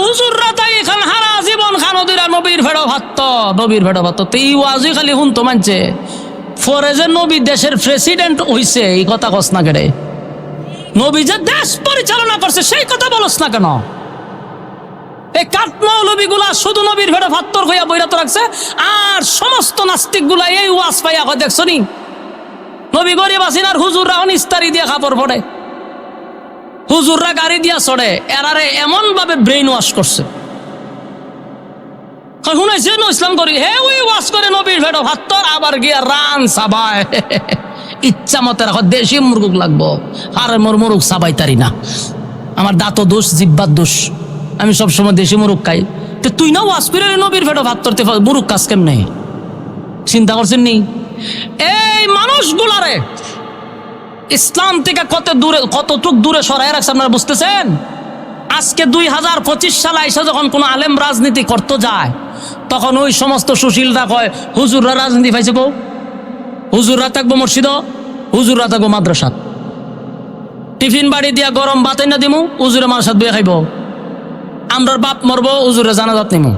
হুজুররা তাই এখান হারা জীবন খানদিরা নবীর ভেড়ো ভাত, নবীর ভেড়ো ভাত। তো এই ওয়াজই খালি শুনতো মানছে, পরে যে নবী দেশের প্রেসিডেন্ট হইছে এই কথা কস না কেড়ে, নবী যে দেশ পরিচালনা করছে সেই কথা বলস না কেন? এই কাঠমৌলবী গুলা শুধু নবীর ভেড়ো ভাত্তর হইয়া বইরা তো রাখছে, আর সমস্ত নাস্তিক গুলা এই ওয়াজ পাইয়া দেখছো নি নবী গরিব আছেন আর হুজুররা ইস্তারি দিয়ে কাপড় পড়ে, হুজুররা গাড়ি দিয়া চড়ে, এরারে এমন ভাবে ব্রেইন ওয়াশ করছে। শুনেছে ইসলাম করি হে ওই ওয়াশ করে নবীর ভেড়ো ভাত্তর, আবার গিয়া রান সাবায় ইচ্ছা মতে রাখো, দেশি মুরগুক লাগবো, আর মোর মুরুখ সাবাই তারি না, আমার দাঁত দোষ, জিব্বার দোষ, আমি সবসময় দেশি মুরুখ খাই। তো তুই না ওয়াশ করে নবীর ভেড়ো ভাত করতে মুরুখ কাজ কেমনে? চিন্তা করছেন নি? এই মানুষগুলারে ইসলাম থেকে কতটুক দূরে সরাই রাখছে আপনারা বুঝতেছেন? আজকে 2025 সালে আইসা যখন কোন আলেম রাজনীতি করতে যায়, তখন ওই সমস্ত সুশীলরা কয় হুজুররা রাজনীতি পাইছে, বউ হুজুররা থাকবো মসজিদ, হুজুররা থাকবো মাদ্রাসাত, টিফিন বাড়ি দিয়া গরম ভাত না দিমু, হুজুরে মাদ্রাসাত বইয়া খাইব, আমরার বাপ মরবো, হুজুরে জানাজাত নিমু,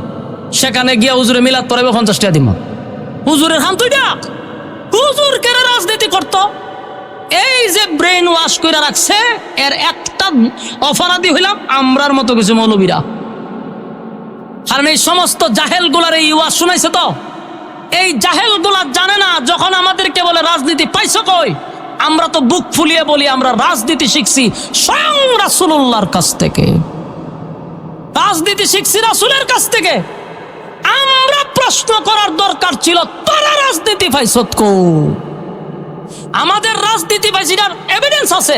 সেখানে গিয়া হুজুরে মিলাদ পড়াইব 50 টাকা দিমু, হুজুরের হাম তুই ডাক, হুজুর কেন রাজনীতি করতো? এই যে ব্রেন ওয়াশ করে রাখছে, এর একটা অপরাধী হইলাম আমরার মতো কিছু মৌলবীরা। কারণ এই সমস্ত জাহেল গুলার এই ওয়াজ শুনাইছে, তো এই জাহেল গুলা জানে না যখন আমাদেরকে বলে রাজনীতি পাইছো কই, আমরা তো বুক ফুলিয়ে বলি আমরা রাজনীতি শিখছি স্বয়ং রাসূলুল্লাহর কাছ থেকে, রাজনীতি শিখছি রাসূলের কাছ থেকে। আমরা প্রশ্ন করার দরকার ছিল তোরা রাজনীতি পাইছো কই? আমাদের রাজনীতি পাইছিটার এভিডেন্স আছে,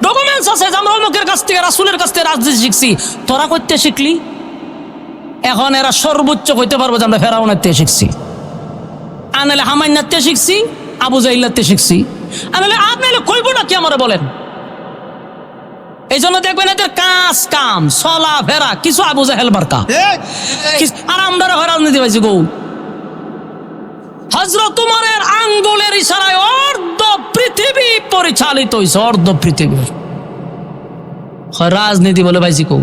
ডকুমেন্টস আছে যে আমরা অমুকের কাছ থেকে রাসূলের কাছ থেকে রাজনীতি শিখছি। তোরা করতে শিখলি? এখন এরা সর্বোচ্চ কইতে পারবো যে আমরা ফেরাউনের থেকে শিখছি, আনালে হামাইনার থেকে শিখছি, আবু জাহিলের থেকে শিখছি, আনালে আপনারা কইব না কি আমারে বলেন? এই জন্য দেখবেন এদের কাজ কাম চলা ফেরা কিছু আবু জাহেল বারকা, আর আমরা রাজনীতি পাইছি গৌ। হযরত উমরের আঙ্গুলের ইশারায় অর্ধ পৃথিবী পরিচালিত হইছে, অর্ধ পৃথিবী। রাজনীতি বলে পাইছি কৌ?